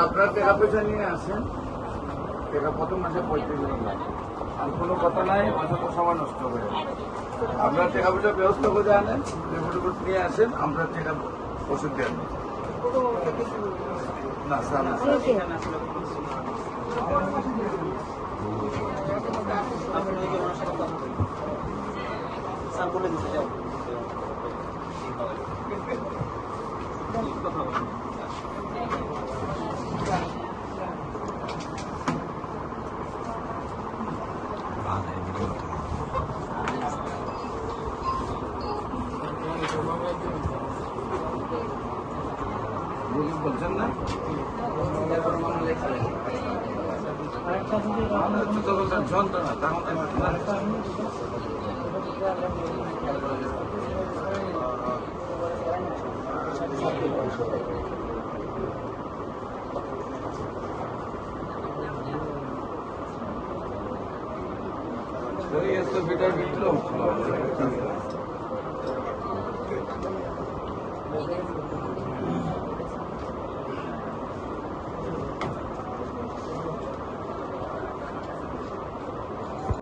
আপনার টাকা পয়সা নিয়ে আসেন, টাকা প্রথম মাসে 35 লাগে, আর কোনো কথা নাই, অযথা সময় নষ্ট করে আপনার টাকা পয়সা ব্যবস্থা করে আনেন, রিপোর্ট নিয়ে আসেন, আমরা টাকা ওষুধ দিয়ে আনেন। না স্যার, না স্যার বলে দিতে যাও বলছেন না যন্ত্রণা তখন ভিটামিন